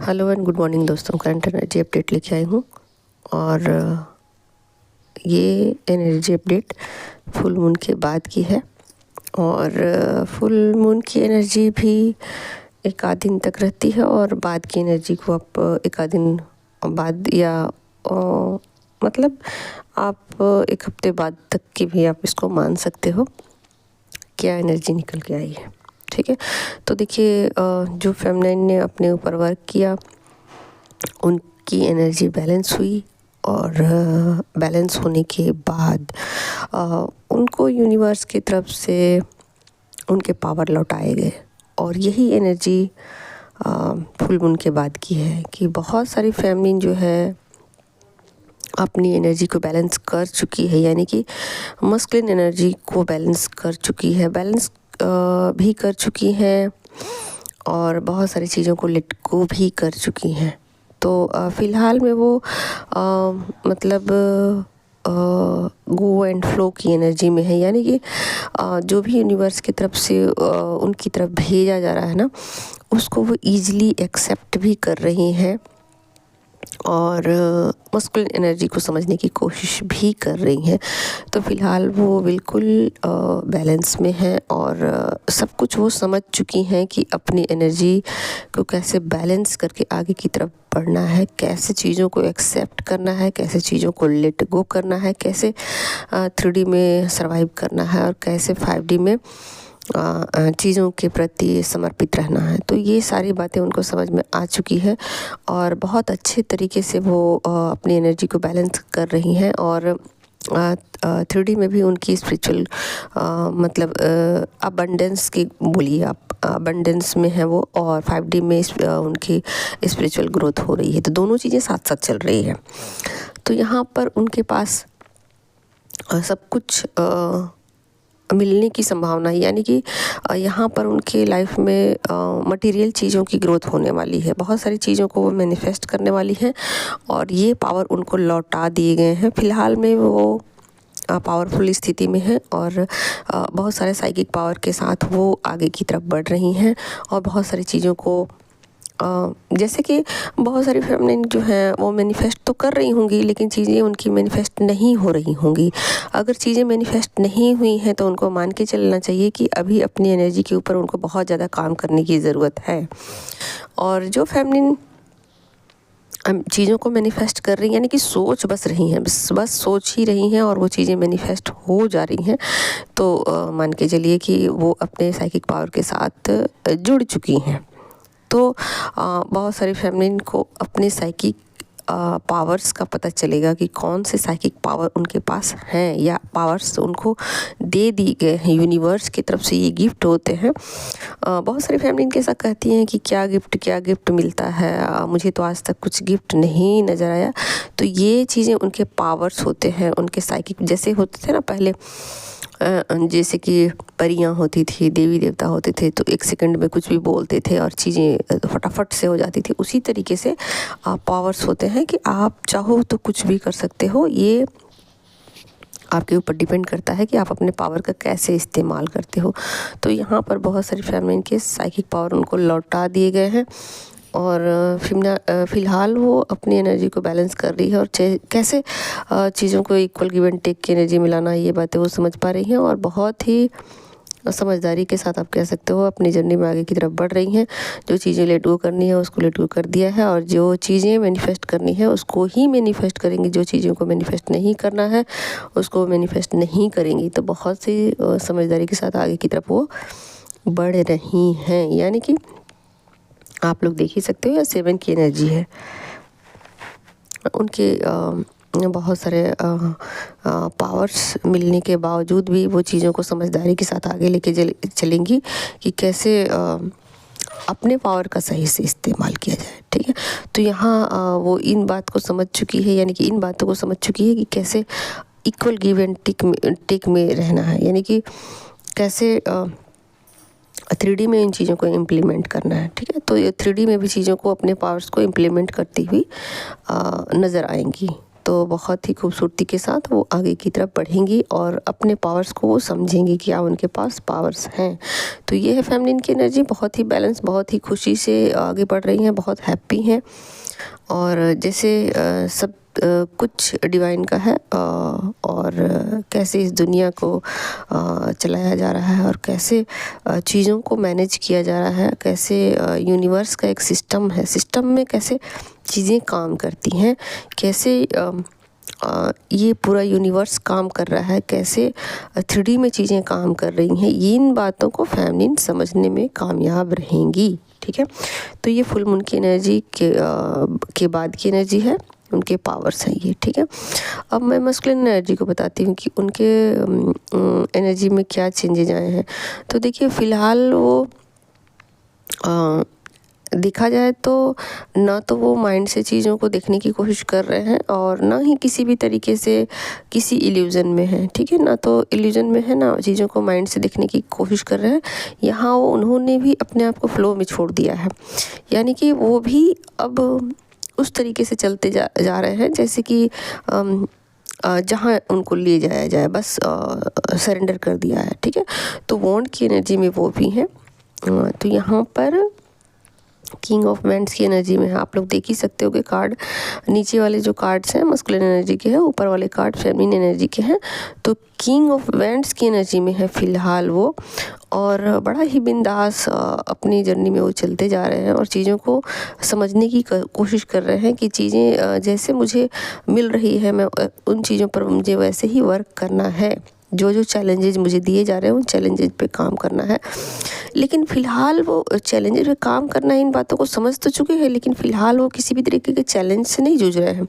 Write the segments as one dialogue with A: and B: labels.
A: Hello and good morning दोस्तों। Current energy update लेके आई हूँ और ये एनर्जी अपडेट फुल मून के बाद की है। और फुल मून की एनर्जी भी एक आध दिन तक रहती है और बाद की एनर्जी को आप एक आध दिन बाद या मतलब आप एक हफ्ते बाद तक की भी आप इसको मान सकते हो क्या एनर्जी निकल के आई है। ठीक है, तो देखिए जो फेमिनाइन ने अपने ऊपर वर्क किया उनकी एनर्जी बैलेंस हुई और बैलेंस होने के बाद उनको यूनिवर्स की तरफ से उनके पावर लौटाए गए। और यही एनर्जी फुल मून के बाद की है कि बहुत सारी फेमिनिन जो है अपनी एनर्जी को बैलेंस कर चुकी है, यानी कि मस्कुलिन एनर्जी को बैलेंस कर चुकी है, बैलेंस भी कर चुकी हैं और बहुत सारी चीज़ों को लेट गो भी कर चुकी हैं। तो फ़िलहाल में वो मतलब गो एंड फ्लो की एनर्जी में है, यानी कि जो भी यूनिवर्स की तरफ से उनकी तरफ भेजा जा रहा है ना, उसको वो ईज़िली एक्सेप्ट भी कर रही हैं और मस्कुलिन एनर्जी को समझने की कोशिश भी कर रही हैं। तो फ़िलहाल वो बिल्कुल बैलेंस में हैं और सब कुछ वो समझ चुकी हैं कि अपनी एनर्जी को कैसे बैलेंस करके आगे की तरफ बढ़ना है, कैसे चीज़ों को एक्सेप्ट करना है, कैसे चीज़ों को लेट गो करना है, कैसे 3D में सर्वाइव करना है और कैसे 5D में चीज़ों के प्रति समर्पित रहना है। तो ये सारी बातें उनको समझ में आ चुकी है और बहुत अच्छे तरीके से वो अपनी एनर्जी को बैलेंस कर रही हैं। और 3D में भी उनकी स्पिरिचुअल मतलब अबंडेंस की बोलिए आप, अबंडेंस में है वो, और 5D में उनकी स्पिरिचुअल ग्रोथ हो रही है। तो दोनों चीज़ें साथ साथ चल रही है। तो यहाँ पर उनके पास सब कुछ मिलने की संभावना है, यानी कि यहाँ पर उनके लाइफ में मटेरियल चीज़ों की ग्रोथ होने वाली है। बहुत सारी चीज़ों को वो मैनिफेस्ट करने वाली हैं और ये पावर उनको लौटा दिए गए हैं। फ़िलहाल में वो पावरफुल स्थिति में है और बहुत सारे साइकिक पावर के साथ वो आगे की तरफ बढ़ रही हैं और बहुत सारी चीज़ों को जैसे कि बहुत सारी फेमिनिन जो हैं वो मैनिफेस्ट तो कर रही होंगी, लेकिन चीज़ें उनकी मैनिफेस्ट नहीं हो रही होंगी। अगर चीज़ें मैनिफेस्ट नहीं हुई हैं तो उनको मान के चलना चाहिए कि अभी अपनी एनर्जी के ऊपर उनको बहुत ज़्यादा काम करने की ज़रूरत है। और जो फेमिनिन चीज़ों को मैनिफेस्ट कर रही हैं, यानी कि सोच बस रही हैं, बस सोच ही रही हैं और वो चीज़ें मैनिफेस्ट हो जा रही हैं, तो मान के चलिए कि वो अपने साइकिक पावर के साथ जुड़ चुकी हैं। तो बहुत सारी फेमिनिन को अपने साइकिक पावर्स का पता चलेगा कि कौन से साइकिक पावर उनके पास हैं या पावर्स उनको दे दी गए हैं, यूनिवर्स की तरफ से ये गिफ्ट होते हैं। बहुत सारी फेमिनिन कैसा कहती हैं कि क्या गिफ्ट मिलता है, मुझे तो आज तक कुछ गिफ्ट नहीं नज़र आया। तो ये चीज़ें उनके पावर्स होते हैं, उनके साइकिक जैसे होते थे ना पहले, जैसे कि परियां होती थी, देवी देवता होते थे, तो एक सेकंड में कुछ भी बोलते थे और चीज़ें फटाफट से हो जाती थी। उसी तरीके से पावर्स होते हैं कि आप चाहो तो कुछ भी कर सकते हो। ये आपके ऊपर डिपेंड करता है कि आप अपने पावर का कैसे इस्तेमाल करते हो। तो यहाँ पर बहुत सारी फेमिनिन के साइकिक पावर उनको लौटा दिए गए हैं और फ़िलहाल वो अपनी एनर्जी को बैलेंस कर रही है और कैसे चीज़ों को इक्वल गिव एंड टेक की एनर्जी मिलाना, ये बातें वो समझ पा रही हैं और बहुत ही समझदारी के साथ आप कह सकते हो अपनी जर्नी में आगे की तरफ बढ़ रही हैं। जो चीज़ें लेट गो करनी है उसको लेट गो कर दिया है और जो चीज़ें मैनिफेस्ट करनी है उसको ही मैनिफेस्ट करेंगी। जो चीज़ों को मैनिफेस्ट नहीं करना है उसको मैनिफेस्ट नहीं करेंगी। तो बहुत सी समझदारी के साथ आगे की तरफ वो बढ़ रही हैं, यानी कि आप लोग देख ही सकते हो या 7 की एनर्जी है उनके। बहुत सारे पावर्स मिलने के बावजूद भी वो चीज़ों को समझदारी के साथ आगे लेके चलेंगी कि कैसे अपने पावर का सही से इस्तेमाल किया जाए। ठीक है, तो यहाँ वो इन बात को समझ चुकी है, यानी कि इन बातों को समझ चुकी है कि कैसे इक्वल गिव एंड टेक में रहना है, यानी कि कैसे 3D में इन चीज़ों को इम्प्लीमेंट करना है। ठीक है, तो ये 3D में भी चीज़ों को अपने पावर्स को इम्प्लीमेंट करती हुई नज़र आएंगी। तो बहुत ही खूबसूरती के साथ वो आगे की तरफ बढ़ेंगी और अपने पावर्स को वो समझेंगी कि क्या उनके पास पावर्स हैं। तो ये है फेमिनिन की एनर्जी, बहुत ही बैलेंस, बहुत ही खुशी से आगे बढ़ रही हैं, बहुत हैप्पी हैं। और जैसे सब कुछ डिवाइन का है और कैसे इस दुनिया को चलाया जा रहा है और कैसे चीज़ों को मैनेज किया जा रहा है, कैसे यूनिवर्स का एक सिस्टम है, सिस्टम में कैसे चीज़ें काम करती हैं, कैसे ये पूरा यूनिवर्स काम कर रहा है, कैसे 3D में चीज़ें काम कर रही हैं, ये इन बातों को फेमिनिन समझने में कामयाब रहेंगी। ठीक है, तो ये फुल मून की एनर्जी के बाद की एनर्जी है, उनके पावर्स हैं ये। ठीक है, अब मैं मस्कुलिन एनर्जी को बताती हूँ कि उनके एनर्जी में क्या चेंजेज आए हैं। तो देखिए फ़िलहाल वो देखा जाए तो ना तो वो माइंड से चीज़ों को देखने की कोशिश कर रहे हैं और ना ही किसी भी तरीके से किसी इल्यूज़न में है। ठीक है, ना तो इल्यूज़न में है, ना चीज़ों को माइंड से देखने की कोशिश कर रहे हैं। यहाँ वो उन्होंने भी अपने आप को फ्लो में छोड़ दिया है, यानी कि वो भी अब उस तरीके से चलते जा रहे हैं जैसे कि जहाँ उनको ले जाया जाए, बस सरेंडर कर दिया है। ठीक है, तो वॉन्ड की एनर्जी में वो भी हैं। तो यहाँ पर किंग ऑफ वैंड्स की एनर्जी में है, आप लोग देख ही सकते हो कि कार्ड नीचे वाले जो कार्ड्स हैं मस्कुलिन एनर्जी के हैं, ऊपर वाले कार्ड फेमिनिन एनर्जी के हैं। तो किंग ऑफ वैंड्स की एनर्जी में है फ़िलहाल वो, और बड़ा ही बिंदास अपनी जर्नी में वो चलते जा रहे हैं और चीज़ों को समझने की कोशिश कर रहे हैं कि चीज़ें जैसे मुझे मिल रही है मैं उन चीज़ों पर मुझे वैसे ही वर्क करना है, जो जो चैलेंजेस मुझे दिए जा रहे हैं उन चैलेंजेस पे काम करना है। लेकिन फ़िलहाल वो चैलेंजेस पे काम करना है, इन बातों को समझ तो चुके हैं, लेकिन फ़िलहाल वो किसी भी तरीके के चैलेंज से नहीं जूझ रहे हैं।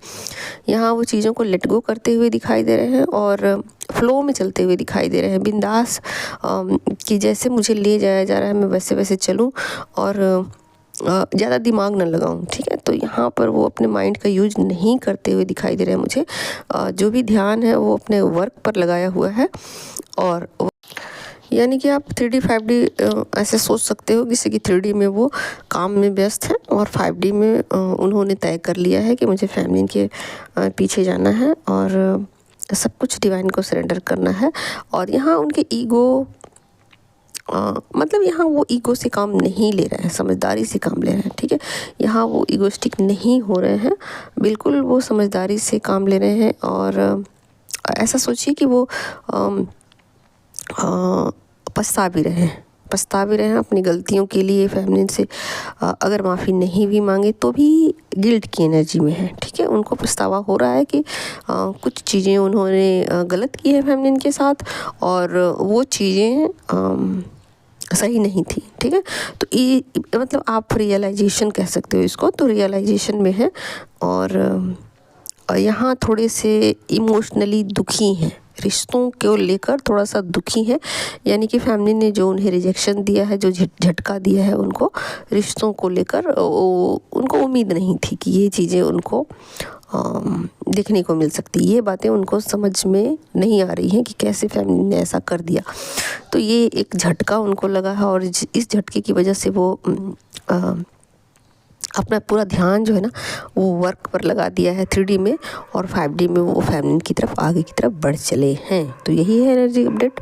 A: यहाँ वो चीज़ों को लेट गो करते हुए दिखाई दे रहे हैं और फ्लो में चलते हुए दिखाई दे रहे हैं, बिंदास कि जैसे मुझे ले जाया जा रहा है मैं वैसे वैसे चलूँ और ज़्यादा दिमाग न लगाऊं। ठीक है, तो यहाँ पर वो अपने माइंड का यूज नहीं करते हुए दिखाई दे रहे हैं मुझे। जो भी ध्यान है वो अपने वर्क पर लगाया हुआ है और यानी कि आप 3D 5D ऐसे सोच सकते हो, जैसे कि 3D में वो काम में व्यस्त हैं और 5D में उन्होंने तय कर लिया है कि मुझे फेमिनिन के पीछे जाना है और सब कुछ डिवाइन को सरेंडर करना है। और यहाँ उनके ईगो मतलब यहाँ वो ईगो से काम नहीं ले रहे हैं, समझदारी से काम ले रहे हैं। ठीक है, यहाँ वो ईगोस्टिक नहीं हो रहे हैं, बिल्कुल वो समझदारी से काम ले रहे हैं। और ऐसा सोचिए कि वो पछता भी रहे हैं अपनी गलतियों के लिए। फेमिनिन से अगर माफ़ी नहीं भी मांगे तो भी गिल्ट की एनर्जी में है। ठीक है, उनको पछतावा हो रहा है कि कुछ चीज़ें उन्होंने गलत की है फेमिनिन के साथ और वो चीज़ें सही नहीं थी। ठीक है, तो ये मतलब आप रियलाइजेशन कह सकते हो इसको, तो रियलाइजेशन में है और यहाँ थोड़े से इमोशनली दुखी हैं, रिश्तों को लेकर थोड़ा सा दुखी है। यानी कि फैमिली ने जो उन्हें रिजेक्शन दिया है, जो झटका दिया है उनको रिश्तों को लेकर, उनको उम्मीद नहीं थी कि ये चीज़ें उनको देखने को मिल सकती। ये बातें उनको समझ में नहीं आ रही हैं कि कैसे फैमिली ने ऐसा कर दिया। तो ये एक झटका उनको लगा है और इस झटके की वजह से वो अपना पूरा ध्यान जो है ना वो वर्क पर लगा दिया है 3D में, और 5D में वो फेमिनिन की तरफ आगे की तरफ बढ़ चले हैं। तो यही है एनर्जी अपडेट।